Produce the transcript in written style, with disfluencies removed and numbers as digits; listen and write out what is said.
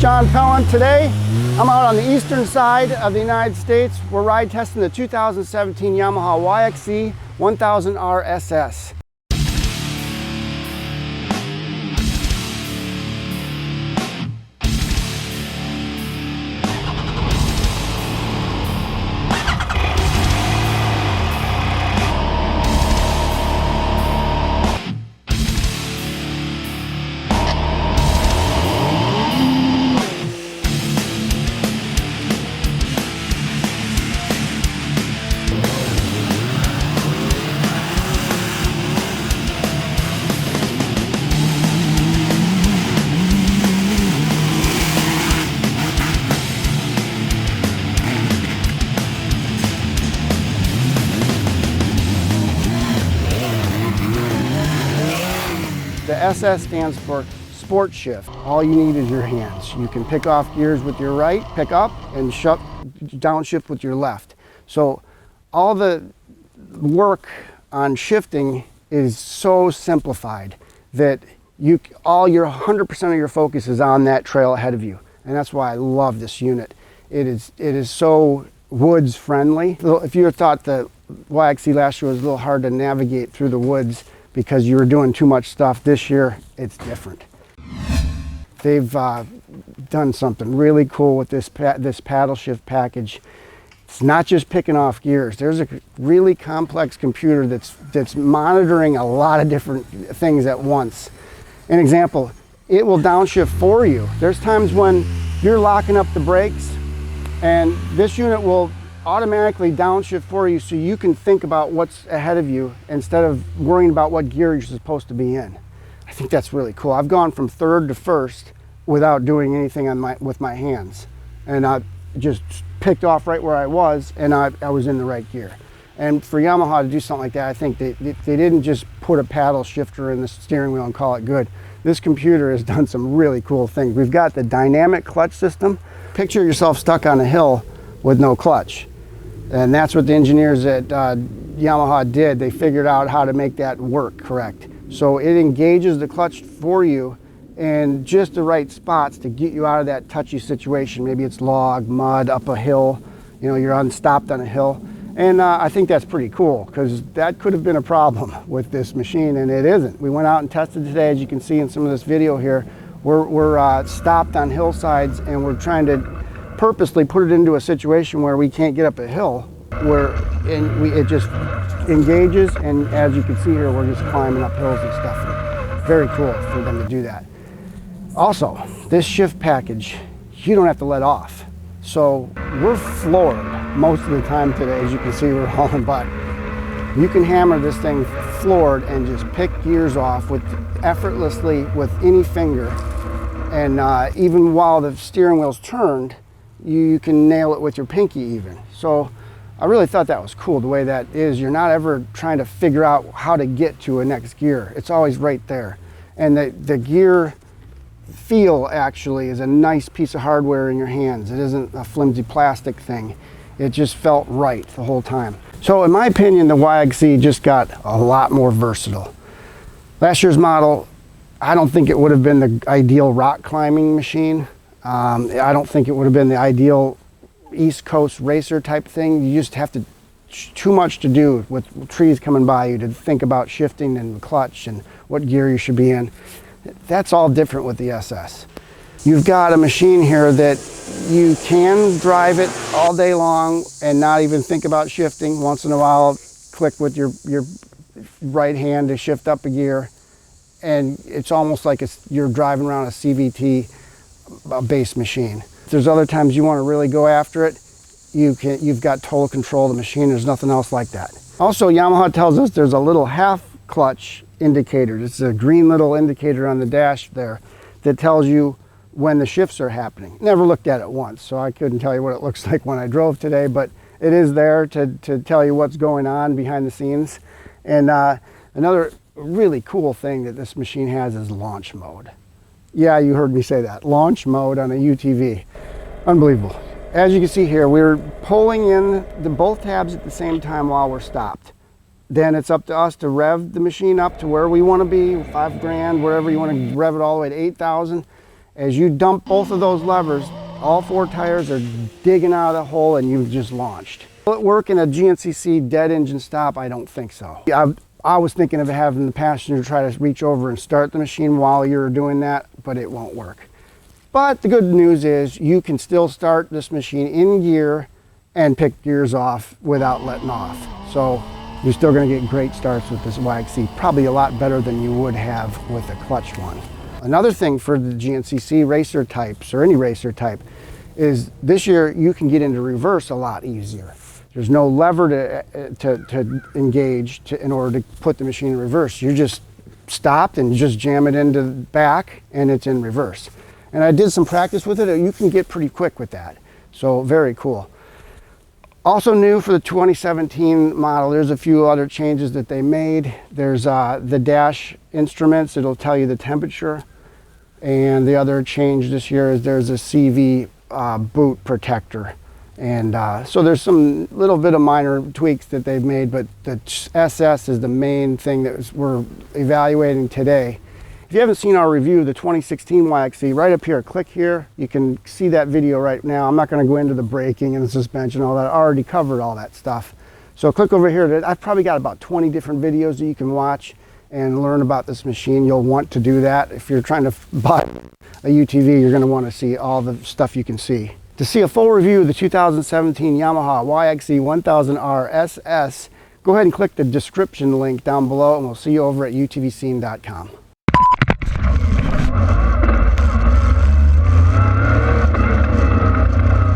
John Pellan. Today, I'm out on the eastern side of the United States. We're ride testing the 2017 Yamaha YXZ1000R SS. The SS stands for Sport Shift. All you need is your hands. You can pick off gears with your right, pick up, and downshift with your left. So all the work on shifting is so simplified that all your 100% of your focus is on that trail ahead of you. And that's why I love this unit. It is so woods friendly. If you thought the YXZ last year was a little hard to navigate through the woods because you were doing too much stuff, this year it's different. They've done something really cool with this paddle shift package. It's not just picking off gears. There's a really complex computer that's monitoring a lot of different things at once. An example, it will downshift for you. There's times when you're locking up the brakes and this unit will automatically downshift for you so you can think about what's ahead of you instead of worrying about what gear you're supposed to be in. I think that's really cool. I've gone from third to first without doing anything with my hands. And I just picked off right where I was, and I was in the right gear. And for Yamaha to do something like that, I think they didn't just put a paddle shifter in the steering wheel and call it good. This computer has done some really cool things. We've got the dynamic clutch system. Picture yourself stuck on a hill with no clutch. And that's what the engineers at Yamaha did. They figured out how to make that work correct. So it engages the clutch for you in just the right spots to get you out of that touchy situation. Maybe it's log, mud, up a hill, you know, you're unstopped on a hill. And I think that's pretty cool because that could have been a problem with this machine, and it isn't. We went out and tested today, as you can see in some of this video here. We're stopped on hillsides, and we're trying to purposely put it into a situation where we can't get up a hill, where it just engages, and as you can see here, we're just climbing up hills and stuff. And very cool for them to do that. Also, this shift package, you don't have to let off. So we're floored most of the time today. As you can see, we're hauling butt. You can hammer this thing floored and just pick gears off effortlessly with any finger. And even while the steering wheel's turned, you can nail it with your pinky even. So I really thought that was cool, the way that is. You're not ever trying to figure out how to get to a next gear. It's always right there. And the gear feel actually is a nice piece of hardware in your hands. It isn't a flimsy plastic thing. It just felt right the whole time. So in my opinion, the YXZ just got a lot more versatile. Last year's model, I don't think it would have been the ideal rock climbing machine. I don't think it would have been the ideal East Coast racer type thing. You just have too much to do with trees coming by you to think about shifting and clutch and what gear you should be in. That's all different with the SS. You've got a machine here that you can drive it all day long and not even think about shifting. Once in a while, click with your right hand to shift up a gear. And it's almost like you're driving around a CVT base machine. If there's other times you want to really go after it, you've got total control of the machine. There's nothing else like that. Also, Yamaha tells us there's a little half clutch indicator. It's a green little indicator on the dash there that tells you when the shifts are happening. Never looked at it once, so I couldn't tell you what it looks like when I drove today, but it is there to tell you what's going on behind the scenes. And another really cool thing that this machine has is launch mode. Yeah, you heard me say that. Launch mode on a UTV. Unbelievable. As you can see here, we're pulling in both tabs at the same time while we're stopped. Then it's up to us to rev the machine up to where we want to be, 5 grand, wherever you want to rev it all the way to 8,000. As you dump both of those levers, all 4 tires are digging out of the hole and you've just launched. Will it work in a GNCC dead engine stop? I don't think so. I was thinking of having the passenger try to reach over and start the machine while you're doing that, but it won't work. But the good news is you can still start this machine in gear and pick gears off without letting off. So you're still going to get great starts with this YXZ, probably a lot better than you would have with a clutch one. Another thing for the GNCC racer types, or any racer type, is this year you can get into reverse a lot easier. There's no lever to engage in order to put the machine in reverse. You just stop and you just jam it into the back and it's in reverse. And I did some practice with it. You can get pretty quick with that. So very cool. Also new for the 2017 model, there's a few other changes that they made. There's the dash instruments. It'll tell you the temperature. And the other change this year is there's a CV boot protector. And so there's some little bit of minor tweaks that they've made, but the SS is the main thing that we're evaluating today. If you haven't seen our review of the 2016 YXZ, right up here, click here. You can see that video right now. I'm not going to go into the braking and the suspension, all that. I already covered all that stuff. So click over here. I've probably got about 20 different videos that you can watch and learn about this machine. You'll want to do that. If you're trying to buy a UTV, you're going to want to see all the stuff you can see. To see a full review of the 2017 Yamaha YXZ1000R SS, go ahead and click the description link down below, and we'll see you over at utvscene.com.